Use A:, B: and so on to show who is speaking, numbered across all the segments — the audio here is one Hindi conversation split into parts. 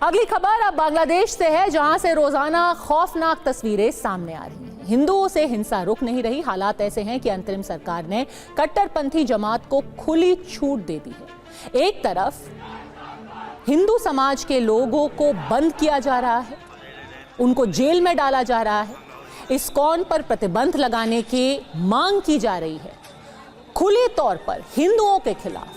A: अगली खबर अब बांग्लादेश से है, जहां से रोजाना खौफनाक तस्वीरें सामने आ रही हैं। हिंदुओं से हिंसा रुक नहीं रही। हालात ऐसे हैं कि अंतरिम सरकार ने कट्टरपंथी जमात को खुली छूट दे दी है। एक तरफ हिंदू समाज के लोगों को बंद किया जा रहा है, उनको जेल में डाला जा रहा है, इस्कॉन पर प्रतिबंध लगाने की मांग की जा रही है। खुले तौर पर हिंदुओं के खिलाफ,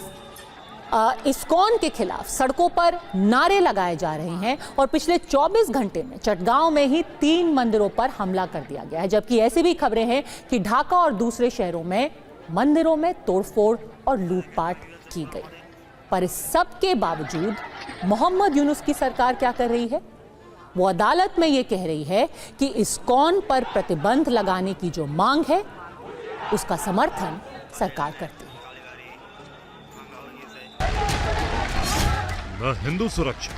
A: इस्कॉन के खिलाफ सड़कों पर नारे लगाए जा रहे हैं और पिछले 24 घंटे में चटगांव में ही 3 मंदिरों पर हमला कर दिया गया है। जबकि ऐसी भी खबरें हैं कि ढाका और दूसरे शहरों में मंदिरों में तोड़फोड़ और लूटपाट की गई। पर इस सब के बावजूद मोहम्मद यूनुस की सरकार क्या कर रही है? वो अदालत में ये कह रही है कि इस्कॉन पर प्रतिबंध लगाने की जो मांग है उसका समर्थन सरकार करती है।
B: हिंदू सुरक्षा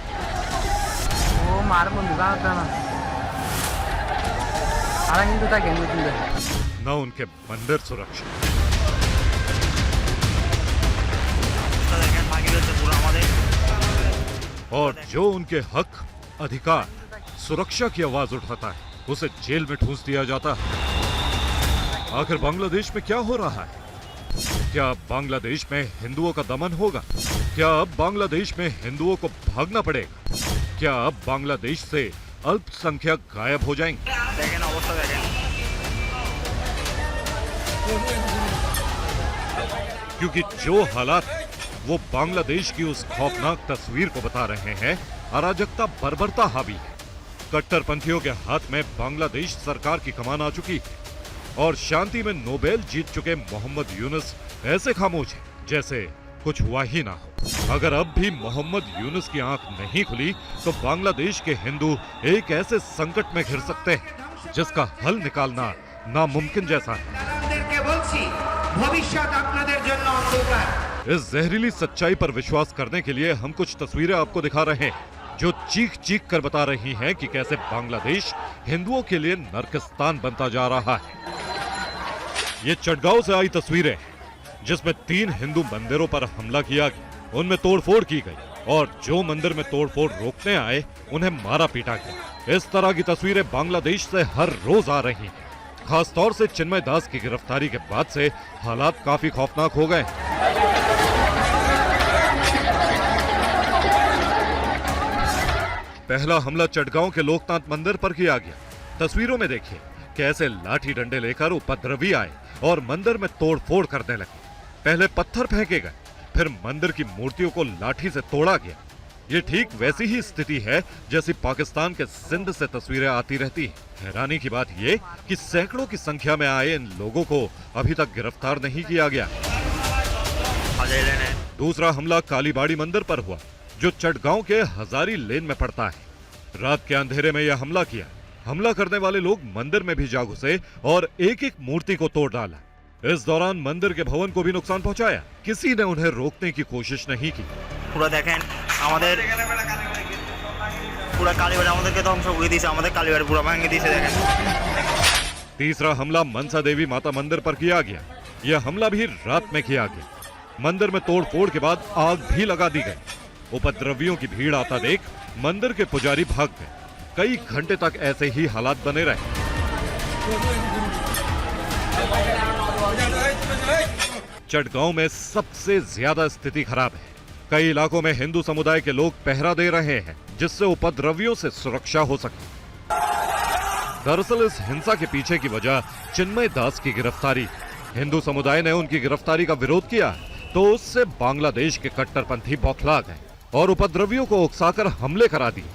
B: न उनके मंदिर सुरक्षा। और जो उनके हक अधिकार सुरक्षा की आवाज उठाता है उसे जेल में ठूंस दिया जाता है। आखिर बांग्लादेश में क्या हो रहा है? क्या बांग्लादेश में हिंदुओं का दमन होगा? क्या अब बांग्लादेश में हिंदुओं को भागना पड़ेगा? क्या अब बांग्लादेश से अल्पसंख्यक गायब हो जाएंगे? क्योंकि जो हालात वो बांग्लादेश की उस खौफनाक तस्वीर को बता रहे हैं। अराजकता, बर्बरता हावी है। कट्टरपंथियों के हाथ में बांग्लादेश सरकार की कमान आ चुकी है और शांति में नोबेल जीत चुके मोहम्मद यूनुस ऐसे खामोश हैं जैसे कुछ हुआ ही ना हो। अगर अब भी मोहम्मद यूनुस की आंख नहीं खुली तो बांग्लादेश के हिंदू एक ऐसे संकट में घिर सकते हैं जिसका हल निकालना नामुमकिन जैसा है। इस जहरीली सच्चाई पर विश्वास करने के लिए हम कुछ तस्वीरें आपको दिखा रहे हैं जो चीख चीख कर बता रही हैं कि कैसे बांग्लादेश हिंदुओं के लिए नरकिस्तान बनता जा रहा है। ये चटगांव से आई तस्वीरें जिसमें 3 हिंदू मंदिरों पर हमला किया गया, उनमें तोड़फोड़ की गई और जो मंदिर में तोड़फोड़ रोकने आए उन्हें मारा पीटा गया। इस तरह की तस्वीरें बांग्लादेश से हर रोज आ रही हैं। खासतौर से चिन्मय दास की गिरफ्तारी के बाद से हालात काफी खौफनाक हो गए। पहला हमला चटगांव के लोकनाथ मंदिर पर किया गया। तस्वीरों में देखिए कैसे लाठी डंडे लेकर उपद्रवी आए और मंदिर में तोड़फोड़ करने लगे। पहले पत्थर फेंके गए, फिर मंदिर की मूर्तियों को लाठी से तोड़ा गया। ये ठीक वैसी ही स्थिति है जैसी पाकिस्तान के सिंध से तस्वीरें आती रहती हैं। हैरानी की बात ये कि सैकड़ों की संख्या में आए इन लोगों को अभी तक गिरफ्तार नहीं किया गया। दूसरा हमला कालीबाड़ी मंदिर पर हुआ जो चटगांव के हजारी लेन में पड़ता है। रात के अंधेरे में यह हमला किया। हमला करने वाले लोग मंदिर में भी जा घुसे और एक एक मूर्ति को तोड़ डाला। इस दौरान मंदिर के भवन को भी नुकसान पहुंचाया। किसी ने उन्हें रोकने की कोशिश नहीं की।
C: पूरा देखें पूरा कालीबाड़ी আমাদের के ধ্বংস করে দিয়েছে, আমাদের कालीबाड़ी पूरा भांगे दिए देखें।
B: तीसरा हमला मनसा देवी माता मंदिर पर किया गया। यह हमला भी रात में किया गया। मंदिर में तोड़फोड़ के बाद आग भी लगा दी गई। उपद्रवियों की भीड़ आता देख मंदिर के पुजारी भाग गए। कई घंटे तक ऐसे ही हालात बने रहे। चटगांव में सबसे ज्यादा स्थिति खराब है। कई इलाकों में हिंदू समुदाय के लोग पहरा दे रहे हैं जिससे उपद्रवियों से सुरक्षा हो सके। दरअसल इस हिंसा के पीछे की वजह चिन्मय दास की गिरफ्तारी। हिंदू समुदाय ने उनकी गिरफ्तारी का विरोध किया तो उससे बांग्लादेश के कट्टरपंथी बौखला गए और उपद्रवियों को उकसाकर हमले करा दिए,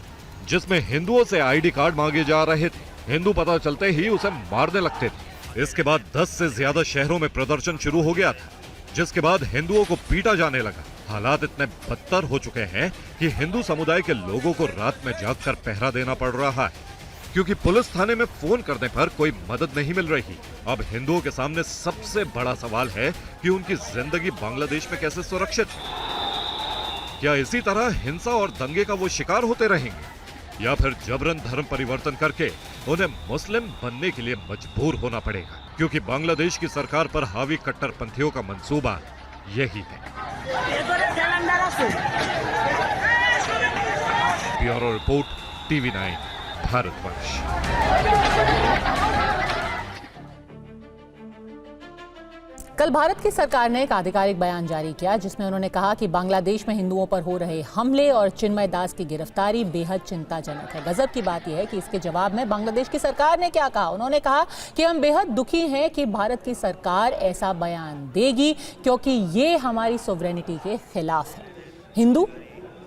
B: जिसमें हिंदुओं से आईडी कार्ड मांगे जा रहे थे। हिंदू पता चलते ही उसे मारने लगते थे। इसके बाद 10 से ज्यादा शहरों में प्रदर्शन शुरू हो गया था, जिसके बाद हिंदुओं को पीटा जाने लगा। हालात इतने बदतर हो चुके हैं कि हिंदू समुदाय के लोगों को रात में जागकर पहरा देना पड़ रहा है, क्योंकि पुलिस थाने में फोन करने पर कोई मदद नहीं मिल रही। अब हिंदुओं के सामने सबसे बड़ा सवाल है कि उनकी जिंदगी बांग्लादेश में कैसे सुरक्षित? क्या इसी तरह हिंसा और दंगे का वो शिकार होते रहेंगे या फिर जबरन धर्म परिवर्तन करके उन्हें मुस्लिम बनने के लिए मजबूर होना पड़ेगा? क्योंकि बांग्लादेश की सरकार पर हावी कट्टरपंथियों का मंसूबा यही है। Bureau report, TV9 Bharatvarsh.
A: कल भारत की सरकार ने एक आधिकारिक बयान जारी किया जिसमें उन्होंने कहा कि बांग्लादेश में हिंदुओं पर हो रहे हमले और चिन्मय दास की गिरफ्तारी बेहद चिंताजनक है। गजब की बात यह है कि इसके जवाब में बांग्लादेश की सरकार ने क्या कहा। उन्होंने कहा कि हम बेहद दुखी हैं कि भारत की सरकार ऐसा बयान देगी क्योंकि ये हमारी सोवरेनिटी के खिलाफ है। हिंदू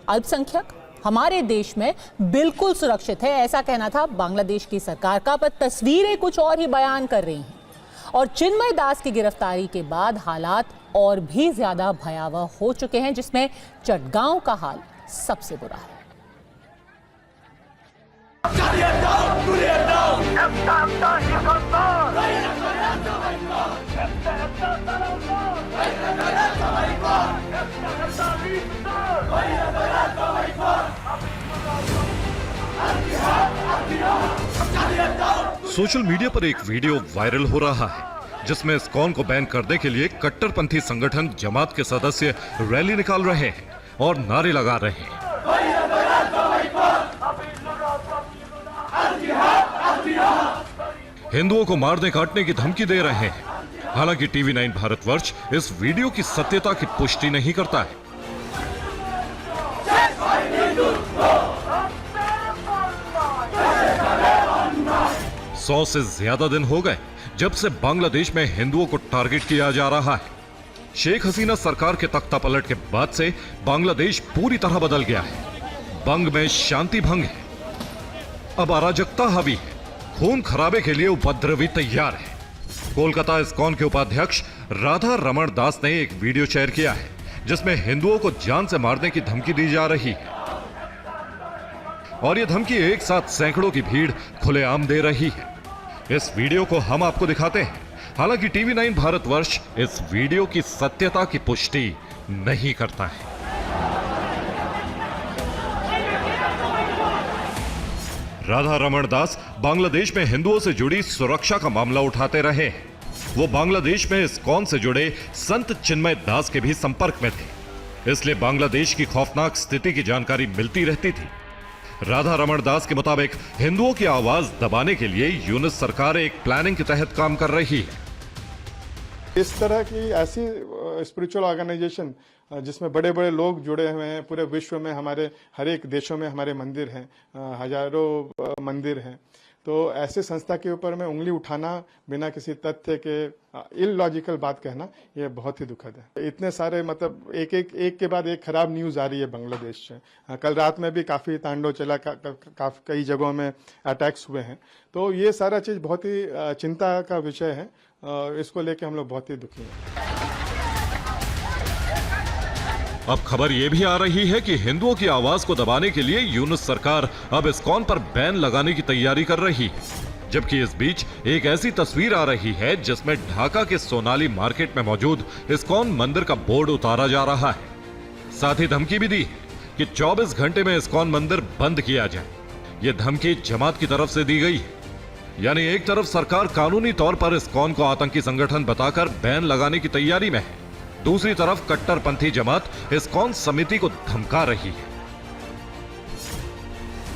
A: अल्पसंख्यक हमारे देश में बिल्कुल सुरक्षित है, ऐसा कहना था बांग्लादेश की सरकार का, पर तस्वीरें कुछ और ही बयान कर रही हैं। और चिन्मय दास की गिरफ्तारी के बाद हालात और भी ज्यादा भयावह हो चुके हैं, जिसमें चटगांव का हाल सबसे बुरा है।
B: सोशल मीडिया पर एक वीडियो वायरल हो रहा है जिसमें इस्कॉन को बैन करने के लिए कट्टरपंथी संगठन जमात के सदस्य रैली निकाल रहे हैं और नारे लगा रहे हैं। हिंदुओं को मारने काटने की धमकी दे रहे हैं। हालांकि TV9 भारतवर्ष इस वीडियो की सत्यता की पुष्टि नहीं करता है। सौ से ज्यादा दिन हो गए जब से बांग्लादेश में हिंदुओं को टारगेट किया जा रहा है। शेख हसीना सरकार के तख्ता पलट के बाद से बांग्लादेश पूरी तरह बदल गया है। बंग में शांति भंग है, अब अराजकता हावी है, खून खराबे के लिए उपद्रवी तैयार है। कोलकाता इस्कॉन के उपाध्यक्ष राधा रमण दास ने एक वीडियो शेयर किया है जिसमें हिंदुओं को जान से मारने की धमकी दी जा रही है और यह धमकी एक साथ सैकड़ों की भीड़ खुलेआम दे रही है। इस वीडियो को हम आपको दिखाते हैं। हालांकि TV9 भारतवर्ष इस वीडियो की सत्यता की पुष्टि नहीं करता है। राधा रमण दास बांग्लादेश में हिंदुओं से जुड़ी सुरक्षा का मामला उठाते रहे हैं। वो बांग्लादेश में इस्कॉन से जुड़े संत चिन्मय दास के भी संपर्क में थे, इसलिए बांग्लादेश की खौफनाक स्थिति की जानकारी मिलती रहती थी। राधा रमण दास के मुताबिक हिंदुओं की आवाज दबाने के लिए यूनुस सरकार एक प्लानिंग के तहत काम कर रही है।
D: इस तरह की ऐसी स्पिरिचुअल ऑर्गेनाइजेशन जिसमें बड़े बड़े लोग जुड़े हुए हैं, पूरे विश्व में हमारे हर एक देशों में हमारे मंदिर हैं, हजारों मंदिर हैं, तो ऐसे संस्था के ऊपर में उंगली उठाना बिना किसी तथ्य के इलॉजिकल बात कहना ये बहुत ही दुखद है। इतने सारे मतलब एक के बाद एक खराब न्यूज आ रही है बांग्लादेश से। कल रात में भी काफी तांडव चला, कई जगहों में अटैक्स हुए हैं, तो ये सारा चीज बहुत ही चिंता का विषय है। इसको लेके हम लोग बहुत ही दुखी हैं।
B: अब खबर यह भी आ रही है कि हिंदुओं की आवाज को दबाने के लिए यूनुस सरकार अब इस्कॉन पर बैन लगाने की तैयारी कर रही है, जबकि इस बीच एक ऐसी तस्वीर आ रही है जिसमें ढाका के सोनाली मार्केट में मौजूद इस्कॉन मंदिर का बोर्ड उतारा जा रहा है। साथ ही धमकी भी दी है कि 24 घंटे में इस्कॉन मंदिर बंद किया जाए। यह धमकी जमात की तरफ से दी गई है। यानी एक तरफ सरकार कानूनी तौर पर इस्कॉन को आतंकी संगठन बताकर बैन लगाने की तैयारी में है, दूसरी तरफ कट्टरपंथी जमात इस्कॉन समिति को धमका रही है।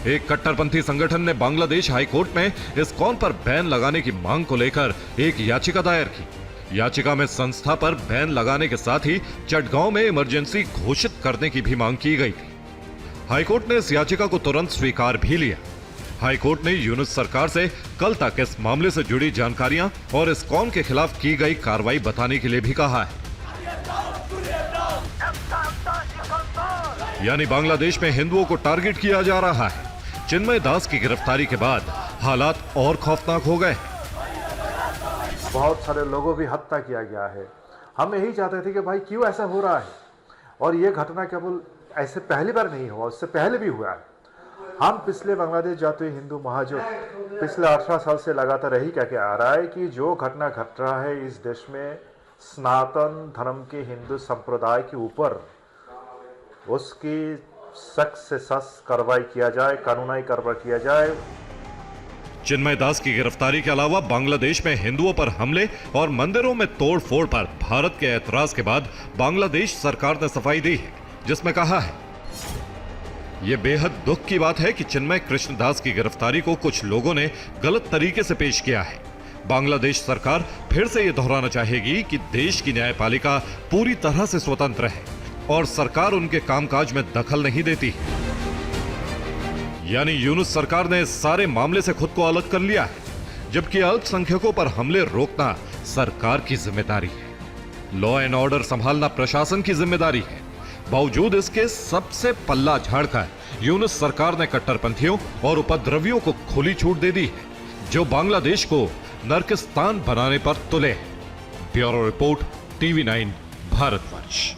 B: एक कट्टरपंथी संगठन ने बांग्लादेश हाईकोर्ट में इस्कॉन पर बैन लगाने की मांग को लेकर एक याचिका दायर की। याचिका में संस्था पर बैन लगाने के साथ ही चटगांव में इमरजेंसी घोषित करने की भी मांग की गई थी। हाईकोर्ट ने इस याचिका को तुरंत स्वीकार भी लिया। हाईकोर्ट ने यूनुस सरकार से कल तक इस मामले से जुड़ी जानकारियां और इस्कॉन के खिलाफ की गई कार्रवाई बताने के लिए भी कहा है। यानी बांग्लादेश में हिंदुओं को टारगेट किया जा रहा है। चिन्मय दास की गिरफ्तारी के बाद हालात और खौफनाक हो गए।
E: बहुत सारे लोगों भी हत्या किया गया है। हम यही चाहते थे कि भाई क्यों ऐसा हो रहा है, और ये घटना केवल ऐसे पहली बार नहीं हुआ, उससे पहले भी हुआ है। हम पिछले बांग्लादेश जाते हिंदू महाजोट पिछले 18 साल से लगातार यही कह के आ रहा है कि जो घटना घट रहा है इस देश में सनातन धर्म के हिंदू संप्रदाय के ऊपर, उसकी सख्त से सख्त कार्रवाई किया जाए, कानूनी कार्रवाई किया जाए।
B: चिन्मय दास की गिरफ्तारी के अलावा बांग्लादेश में हिंदुओं पर हमले और मंदिरों में तोड़फोड़ पर भारत के ऐतराज के बाद बांग्लादेश सरकार ने सफाई दी है, जिसमें कहा है ये बेहद दुख की बात है कि चिन्मय कृष्णदास की गिरफ्तारी को कुछ लोगों ने गलत तरीके से पेश किया है। बांग्लादेश सरकार फिर से ये दोहराना चाहेगी कि देश की न्यायपालिका पूरी तरह से स्वतंत्र है और सरकार उनके कामकाज में दखल नहीं देती। यानी यूनुस सरकार ने सारे मामले से खुद को अलग कर लिया है, जबकि अल्पसंख्यकों पर हमले रोकना सरकार की जिम्मेदारी है। लॉ एंड ऑर्डर संभालना प्रशासन की जिम्मेदारी है। बावजूद इसके सबसे पल्ला झाड़कर यूनुस सरकार ने कट्टरपंथियों और उपद्रवियों को खुली छूट दे दी है, जो बांग्लादेश को नरकिस्तान बनाने पर तुले हैं। Bureau report, TV9 Bharatvarsh.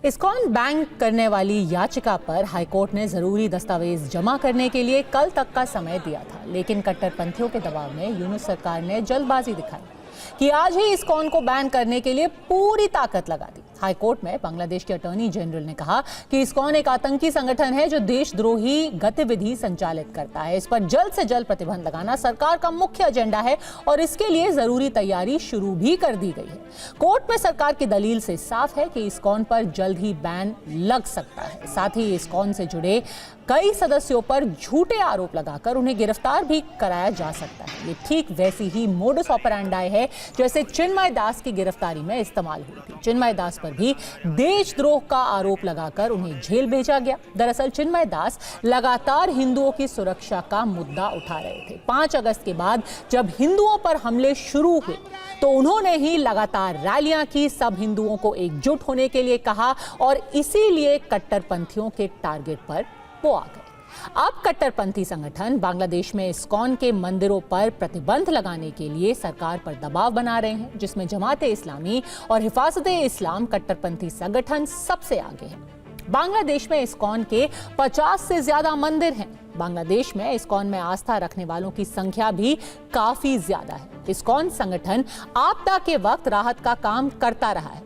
A: ISKCON bank करने वाली याचिका पर हाईकोर्ट ने जरूरी दस्तावेज जमा करने के लिए कल तक का समय दिया था, लेकिन कट्टरपंथियों के दबाव में यूनुस सरकार ने जल्दबाजी दिखाई कि आज ही इस्कॉन को बैन करने के लिए पूरी ताकत लगा दी। हाईकोर्ट में बांग्लादेश के अटॉर्नी जनरल ने कहा कि इस्कॉन एक आतंकी संगठन है जो देशद्रोही गतिविधि संचालित करता है। इस पर जल्द से जल्द प्रतिबंध लगाना सरकार का मुख्य एजेंडा है और इसके लिए जरूरी तैयारी शुरू भी कर दी गई है। कोर्ट में सरकार की दलील से साफ है कि इस्कॉन पर जल्द ही बैन लग सकता है। साथ ही इस्कॉन से जुड़े कई सदस्यों पर झूठे आरोप लगाकर उन्हें गिरफ्तार भी कराया जा सकता है। ये ठीक वैसी ही मोडस ऑपरेंडाई है जैसे चिन्मय दास की गिरफ्तारी में इस्तेमाल हुई थी। चिन्मय दास पर भी देशद्रोह का आरोप लगाकर उन्हें जेल भेजा गया। दरअसल चिन्मय दास लगातार हिंदुओं की सुरक्षा का मुद्दा उठा रहे थे। 5 अगस्त के बाद जब हिंदुओं पर हमले शुरू हुए तो उन्होंने ही लगातार रैलियां की, सब हिंदुओं को एकजुट होने के लिए कहा और इसीलिए कट्टरपंथियों के टारगेट पर वो आ गए। अब कट्टरपंथी संगठन बांग्लादेश में इस्कॉन के मंदिरों पर प्रतिबंध लगाने के लिए सरकार पर दबाव बना रहे हैं, जिसमें जमात इस्लामी और हिफाजत इस्लाम कट्टरपंथी संगठन सबसे आगे हैं। बांग्लादेश में इस्कॉन के 50 से ज्यादा मंदिर हैं। बांग्लादेश में इस्कॉन में आस्था रखने वालों की संख्या भी काफी ज्यादा है। इस्कॉन संगठन आपदा के वक्त राहत का काम करता रहा है।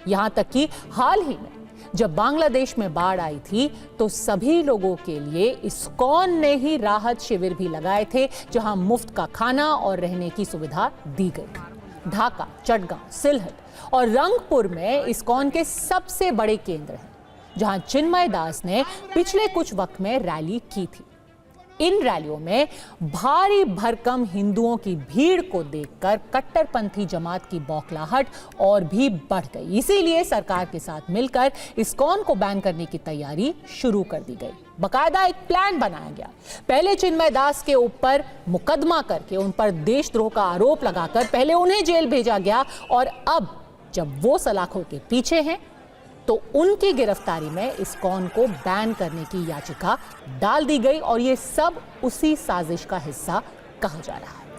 A: यहां तक कि हाल ही में जब बांग्लादेश में बाढ़ आई थी तो सभी लोगों के लिए इस्कॉन ने ही राहत शिविर भी लगाए थे, जहां मुफ्त का खाना और रहने की सुविधा दी गई थी। ढाका, चटगांव, सिलहट और रंगपुर में इस्कॉन के सबसे बड़े केंद्र हैं, जहां चिन्मय दास ने पिछले कुछ वक्त में रैली की थी। इन रैलियों में भारी भरकम हिंदुओं की भीड़ को देखकर कट्टरपंथी जमात की बौखलाहट और भी बढ़ गई। इसीलिए सरकार के साथ मिलकर इस्कॉन को बैन करने की तैयारी शुरू कर दी गई। बकायदा एक प्लान बनाया गया। पहले चिन्मय दास के ऊपर मुकदमा करके उन पर देशद्रोह का आरोप लगाकर पहले उन्हें जेल भेजा गया और अब जब वो सलाखों के पीछे हैं तो उनकी गिरफ्तारी में इस्कॉन को बैन करने की याचिका डाल दी गई और ये सब उसी साजिश का हिस्सा कहा जा रहा है।